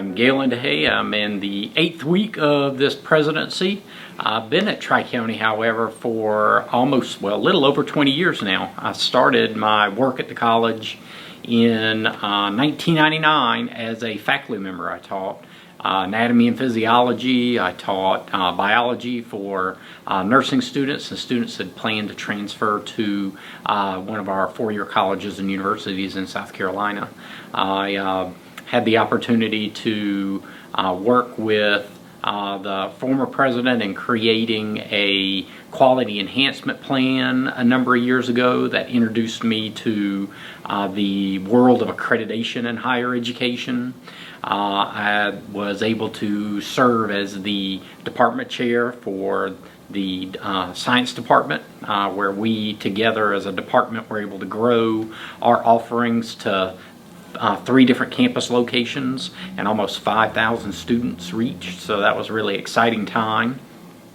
I'm Galen DeHay. I'm in the 8th week of this presidency. I've been at TriCounty, however, for a little over 20 years now. I started my work at the college in 1999 as a faculty member. I taught anatomy and physiology. I taught biology for nursing students and students that planned to transfer to one of our four-year colleges and universities in South Carolina. I had the opportunity to work with the former president in creating a quality enhancement plan a number of years ago that introduced me to the world of accreditation in higher education. I was able to serve as the department chair for the science department, where we together as a department were able to grow our offerings to 3 different campus locations and almost 5,000 students reached, so that was a really exciting time.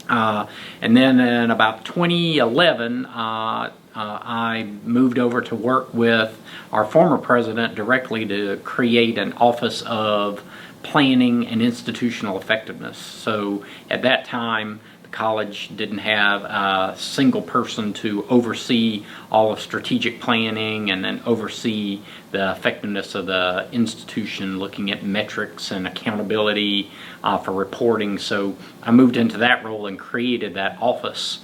And then in about 2011, I moved over to work with our former president directly to create an Office of Planning and Institutional Effectiveness. So at that time, college didn't have a single person to oversee all of strategic planning and then oversee the effectiveness of the institution, looking at metrics and accountability for reporting. So I moved into that role and created that office.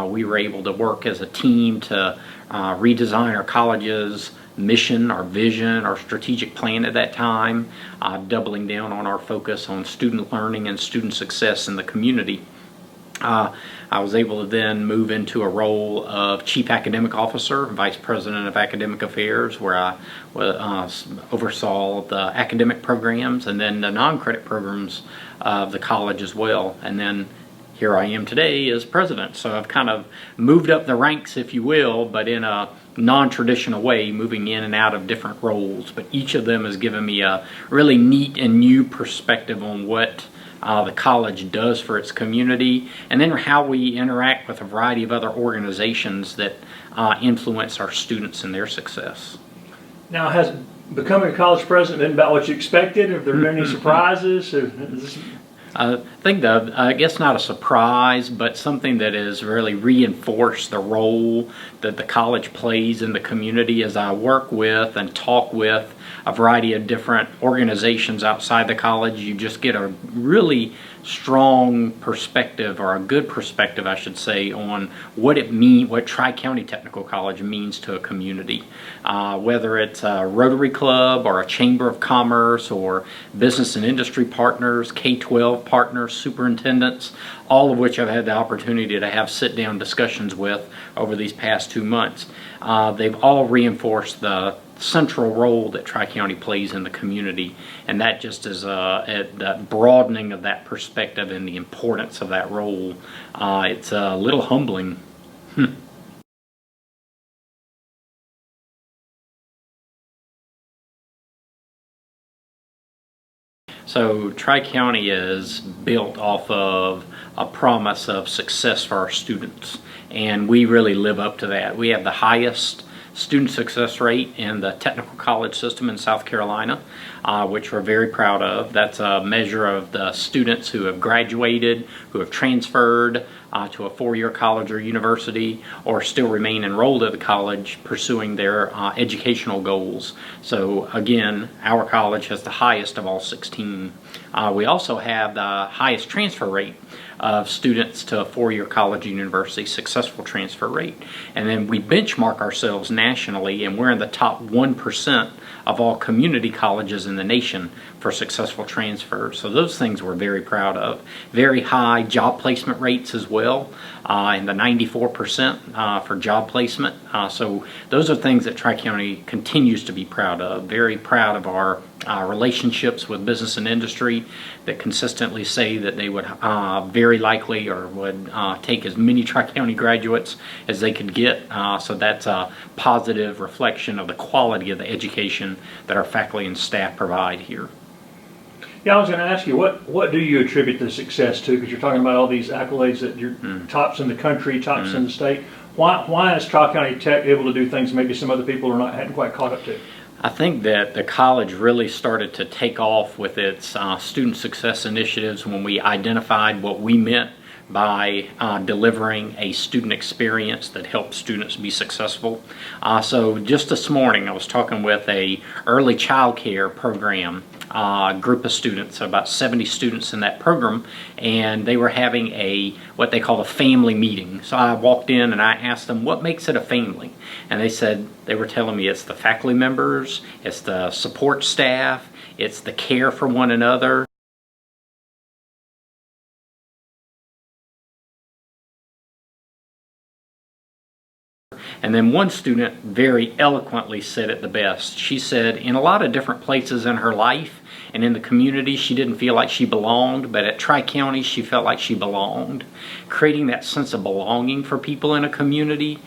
We were able to work as a team to redesign our college's mission, our vision, our strategic plan at that time, doubling down on our focus on student learning and student success in the community. I was able to then move into a role of Chief Academic Officer, Vice President of Academic Affairs, where I oversaw the academic programs and then the non-credit programs of the college as well. And then here I am today as president. So I've kind of moved up the ranks, if you will, but in a non-traditional way, moving in and out of different roles. But each of them has given me a really neat and new perspective on what the college does for its community, and then how we interact with a variety of other organizations that influence our students and their success. Now, has becoming a college president been about what you expected? Have there been any surprises? I think I guess not a surprise, but something that has really reinforced the role that the college plays in the community. As I work with and talk with a variety of different organizations outside the college, you just get a really strong perspective, or a good perspective I should say, on what TriCounty Technical College means to a community. Whether it's a Rotary Club or a Chamber of Commerce or business and industry partners, K-12 partners, superintendents, all of which I've had the opportunity to have sit-down discussions with over these past 2 months. They've all reinforced the central role that TriCounty plays in the community, and that just is the broadening of that perspective and the importance of that role. It's a little humbling. So TriCounty is built off of a promise of success for our students, and we really live up to that. We have the highest student success rate in the technical college system in South Carolina, which we're very proud of. That's a measure of the students who have graduated, who have transferred to a four-year college or university, or still remain enrolled at the college pursuing their educational goals. So again, our college has the highest of all 16. We also have the highest transfer rate of students to a four-year college and university, successful transfer rate. And then we benchmark ourselves nationally, and we're in the top 1% of all community colleges in the nation for successful transfers. So those things we're very proud of. Very high job placement rates as well, in the 94% for job placement. So those are things that TriCounty continues to be proud of. Very proud of our relationships with business and industry that consistently say that they would very likely or would take as many TriCounty graduates as they could get. So that's a positive reflection of the quality of the education that our faculty and staff provide here. Yeah, I was going to ask you, what do you attribute the success to? Because you're talking about all these accolades that you're tops in the country, tops in the state. Why is TriCounty Tech able to do things maybe some other people hadn't quite caught up to? I think that the college really started to take off with its student success initiatives when we identified what we meant by delivering a student experience that helps students be successful. So just this morning I was talking with a early child care program group of students, about 70 students in that program, and they were having what they call a family meeting. So I walked in and I asked them, what makes it a family? And they were telling me it's the faculty members, it's the support staff, it's the care for one another. And then one student very eloquently said it the best. She said, in a lot of different places in her life and in the community, she didn't feel like she belonged, but at TriCounty, she felt like she belonged. Creating that sense of belonging for people in a community,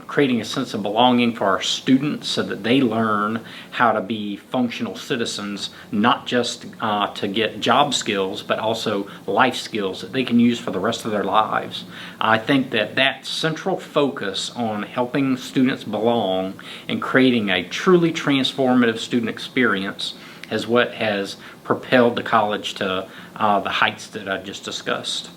creating a sense of belonging for our students so that they learn how to be functional citizens, not just to get job skills, but also life skills that they can use for the rest of their lives. I think that central focus on helping students belong and creating a truly transformative student experience is what has propelled the college to the heights that I just discussed.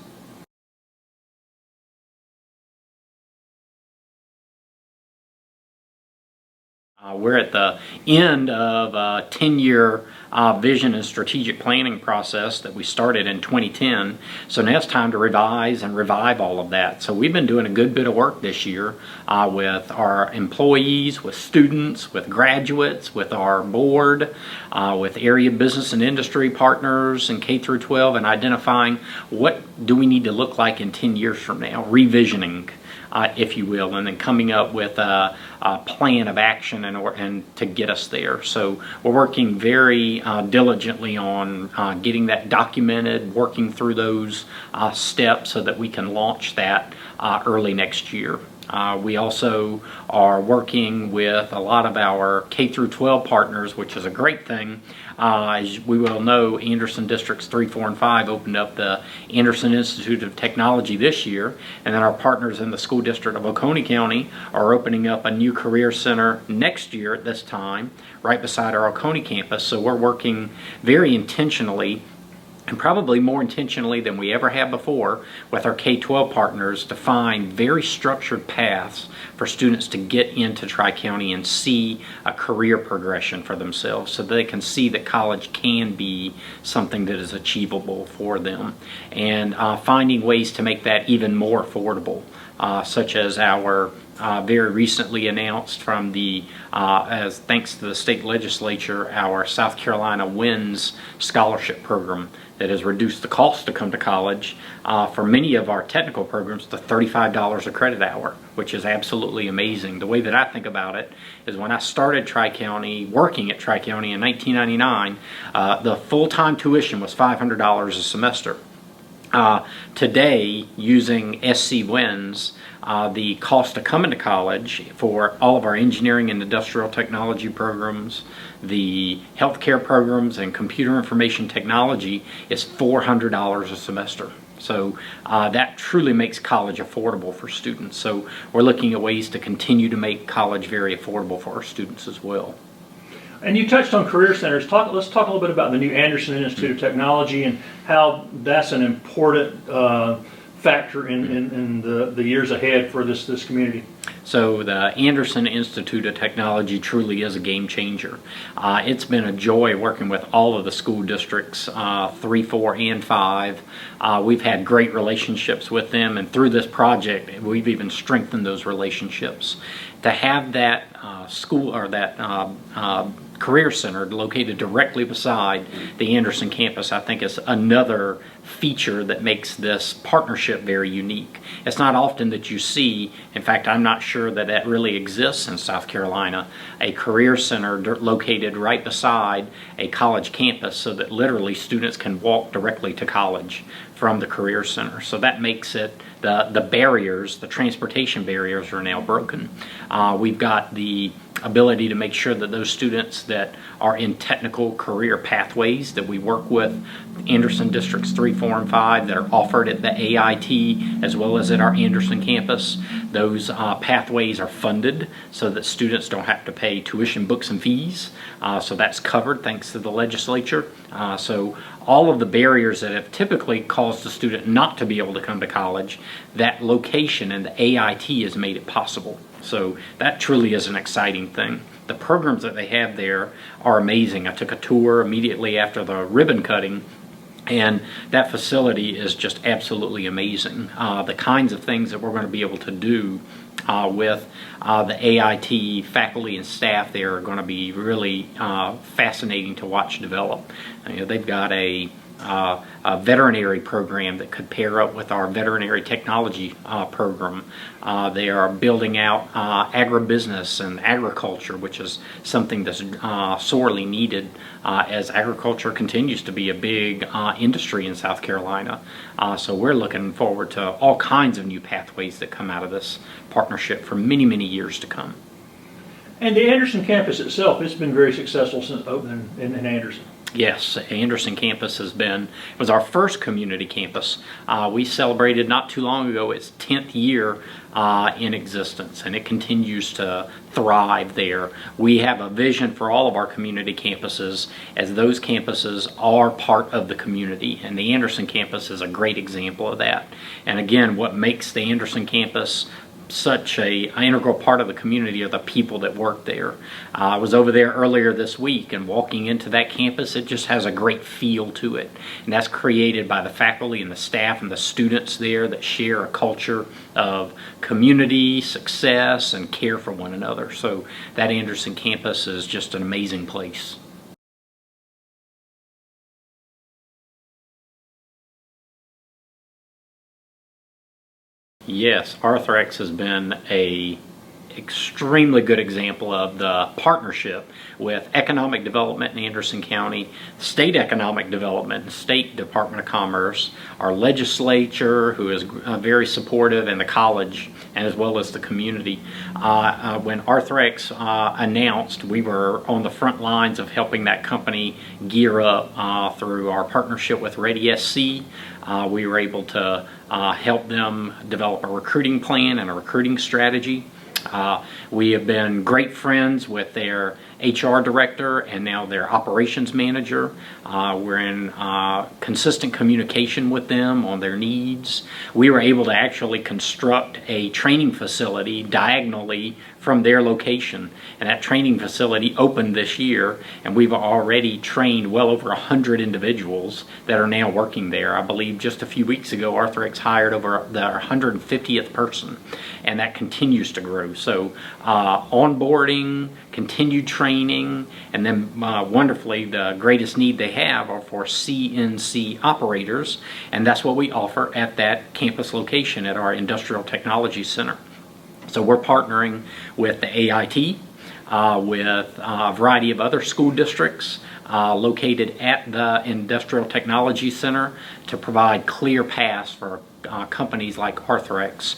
We're at the end of a 10-year vision and strategic planning process that we started in 2010. So now it's time to revise and revive all of that. So we've been doing a good bit of work this year with our employees, with students, with graduates, with our board, with area business and industry partners and K through 12, and identifying what do we need to look like in 10 years from now, revisioning, if you will, and then coming up with a plan of action and to get us there. So we're working very diligently on getting that documented, working through those steps so that we can launch that early next year. We also are working with a lot of our K through 12 partners, which is a great thing. As we will know, Anderson Districts 3, 4, and 5 opened up the Anderson Institute of Technology this year, and then our partners in the school district of Oconee County are opening up a new career center next year at this time, right beside our Oconee campus. So we're working very intentionally, and probably more intentionally than we ever have before, with our K-12 partners to find very structured paths for students to get into TriCounty and see a career progression for themselves so they can see that college can be something that is achievable for them, and finding ways to make that even more affordable, such as our very recently announced from the, as thanks to the state legislature, our South Carolina WINS scholarship program that has reduced the cost to come to college for many of our technical programs to $35 a credit hour, which is absolutely amazing. The way that I think about it is when I started TriCounty, working at TriCounty in 1999, the full-time tuition was $500 a semester. Today, using SC WINS, the cost to come into college for all of our engineering and industrial technology programs, the healthcare programs, and computer information technology is $400 a semester. So that truly makes college affordable for students. So we're looking at ways to continue to make college very affordable for our students as well. And you touched on career centers. Let's talk a little bit about the new Anderson Institute of Technology and how that's an important factor in the years ahead for this community. So the Anderson Institute of Technology truly is a game changer. It's been a joy working with all of the school districts, 3, 4, and 5. We've had great relationships with them, and through this project, we've even strengthened those relationships. To have that school or that career center located directly beside the Anderson campus, I think, is another feature that makes this partnership very unique. It's not often that you see, in fact, I'm not sure that that really exists in South Carolina, a career center located right beside a college campus so that literally students can walk directly to college from the career center. So that makes it, the barriers, the transportation barriers are now broken. We've got the ability to make sure that those students that are in technical career pathways that we work with, Anderson Districts 3, 4, and 5, that are offered at the AIT as well as at our Anderson campus, those pathways are funded so that students don't have to pay tuition, books, and fees. So that's covered thanks to the legislature. So all of the barriers that have typically caused a student not to be able to come to college, that location and the AIT has made it possible. So that truly is an exciting thing. The programs that they have there are amazing. I took a tour immediately after the ribbon cutting, and that facility is just absolutely amazing. The kinds of things that we're going to be able to do with the AIT faculty and staff there are going to be really fascinating to watch develop. They've got a veterinary program that could pair up with our veterinary technology program. They are building out agribusiness and agriculture, which is something that's sorely needed as agriculture continues to be a big industry in South Carolina. So we're looking forward to all kinds of new pathways that come out of this partnership for many, many years to come. And the Anderson campus itself, it's been very successful since opening in Anderson. Yes, Anderson campus was our first community campus. We celebrated not too long ago its 10th year in existence, and it continues to thrive there. We have a vision for all of our community campuses, as those campuses are part of the community, and the Anderson campus is a great example of that. And again, what makes the Anderson campus such an integral part of the community are the people that work there. I was over there earlier this week, and walking into that campus, it just has a great feel to it. And that's created by the faculty and the staff and the students there that share a culture of community, success, and care for one another. So that Anderson campus is just an amazing place. Yes, Arthrex has been a extremely good example of the partnership with economic development in Anderson County, state economic development, and state Department of Commerce, our legislature, who is very supportive, and the college, as well as the community. When Arthrex announced, we were on the front lines of helping that company gear up through our partnership with Ready SC. We were able to help them develop a recruiting plan and a recruiting strategy. We have been great friends with their HR director and now their operations manager. We're in consistent communication with them on their needs. We were able to actually construct a training facility diagonally from their location, and that training facility opened this year, and we've already trained well over 100 individuals that are now working there. I believe just a few weeks ago Arthrex hired over their 150th person, and that continues to grow. So onboarding, continued training, and then wonderfully the greatest need they have are for CNC operators, and that's what we offer at that campus location at our Industrial Technology Center. So we're partnering with the AIT, with a variety of other school districts located at the Industrial Technology Center to provide clear paths for companies like Arthrex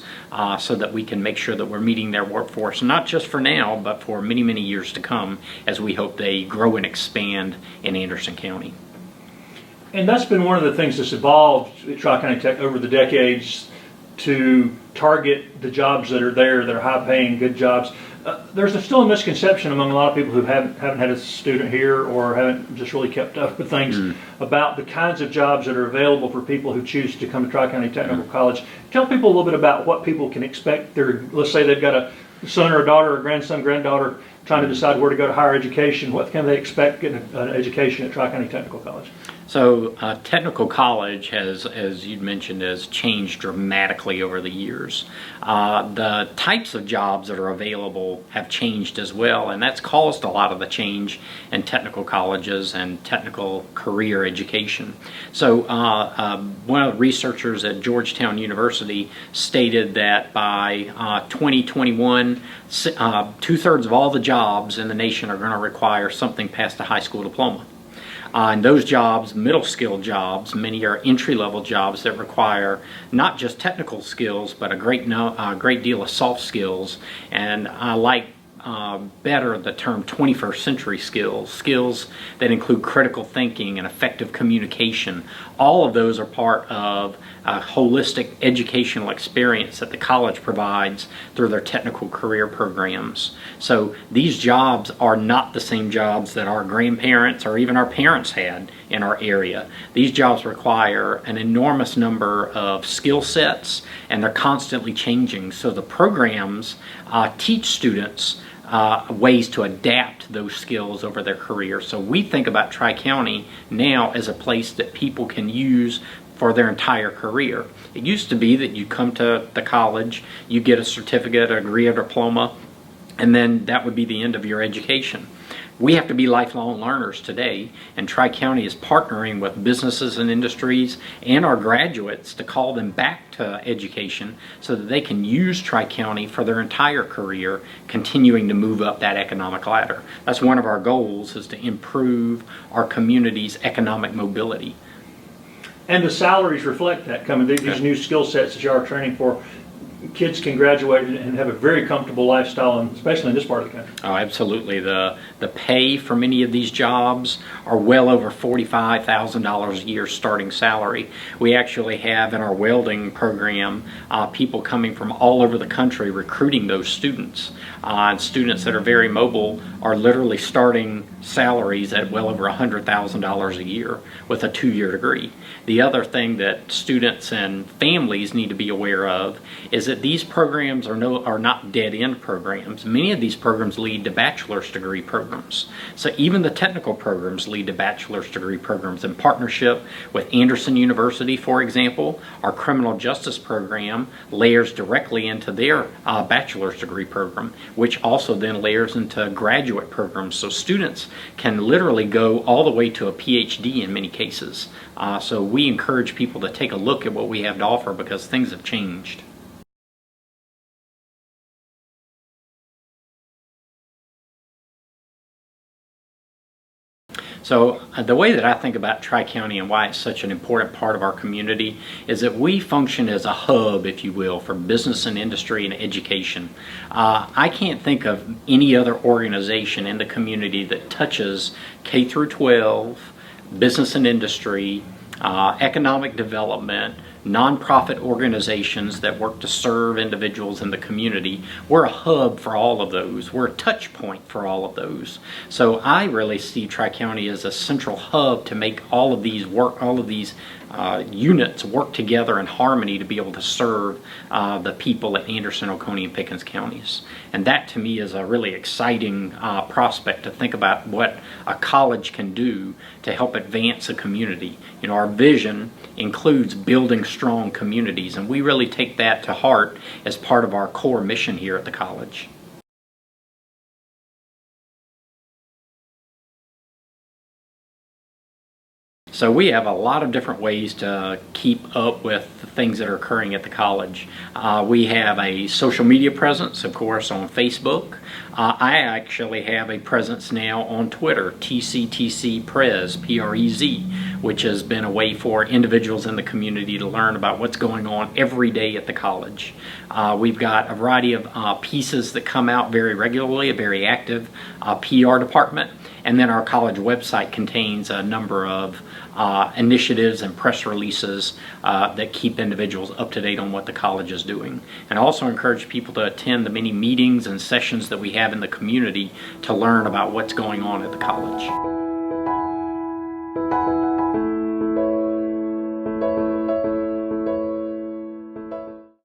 so that we can make sure that we're meeting their workforce, not just for now, but for many, many years to come, as we hope they grow and expand in Anderson County. And that's been one of the things that's evolved at TriCounty Tech over the decades, to target the jobs that are there, that are high-paying, good jobs. There's still a misconception among a lot of people who haven't had a student here or haven't just really kept up with things about the kinds of jobs that are available for people who choose to come to TriCounty Technical College. Tell people a little bit about what people can expect. Let's say they've got a son or a daughter or grandson, granddaughter trying to decide where to go to higher education. What can they expect getting an education at TriCounty Technical College? So technical college has, as you'd mentioned, has changed dramatically over the years. The types of jobs that are available have changed as well, and that's caused a lot of the change in technical colleges and technical career education. So one of the researchers at Georgetown University stated that by 2021, 2/3 of all the jobs in the nation are going to require something past a high school diploma. And those jobs, middle skill jobs, many are entry-level jobs that require not just technical skills, but a great deal of soft skills. And like better the term 21st century skills, skills that include critical thinking and effective communication. All of those are part of a holistic educational experience that the college provides through their technical career programs. So these jobs are not the same jobs that our grandparents or even our parents had in our area. These jobs require an enormous number of skill sets, and they're constantly changing. So the programs teach students ways to adapt those skills over their career. So we think about TriCounty now as a place that people can use for their entire career. It used to be that you come to the college, you get a certificate, a degree, a diploma, and then that would be the end of your education. We have to be lifelong learners today, and TriCounty is partnering with businesses and industries and our graduates to call them back to education so that they can use TriCounty for their entire career, continuing to move up that economic ladder. That's one of our goals, is to improve our community's economic mobility. And the salaries reflect that, coming these new skill sets that you are training for. Kids can graduate and have a very comfortable lifestyle, and especially in this part of the country. Oh, absolutely. The pay for many of these jobs are well over $45,000 a year starting salary. We actually have in our welding program people coming from all over the country recruiting those students. And students that are very mobile are literally starting salaries at well over $100,000 a year with a 2-year degree. The other thing that students and families need to be aware of is that these programs are not dead-end programs. Many of these programs lead to bachelor's degree programs. So even the technical programs lead to bachelor's degree programs. In partnership with Anderson University, for example, our criminal justice program layers directly into their bachelor's degree program, which also then layers into graduate programs. So students can literally go all the way to a PhD in many cases. So we encourage people to take a look at what we have to offer, because things have changed. So the way that I think about TriCounty and why it's such an important part of our community is that we function as a hub, if you will, for business and industry and education. I can't think of any other organization in the community that touches K through 12, business and industry, economic development, nonprofit organizations that work to serve individuals in the community. We're a hub for all of those. We're a touch point for all of those. So I really see TriCounty as a central hub to make all of these units work together in harmony to be able to serve the people at Anderson, Oconee, and Pickens counties. And that to me is a really exciting prospect to think about what a college can do to help advance a community. You know, our vision includes building strong communities, and we really take that to heart as part of our core mission here at the college. So we have a lot of different ways to keep up with the things that are occurring at the college. We have a social media presence, of course, on Facebook. I actually have a presence now on Twitter, TCTCPrez, P-R-E-Z, which has been a way for individuals in the community to learn about what's going on every day at the college. We've got a variety of pieces that come out very regularly, a very active PR department. And then our college website contains a number of initiatives and press releases that keep individuals up to date on what the college is doing. And I also encourage people to attend the many meetings and sessions that we have in the community to learn about what's going on at the college.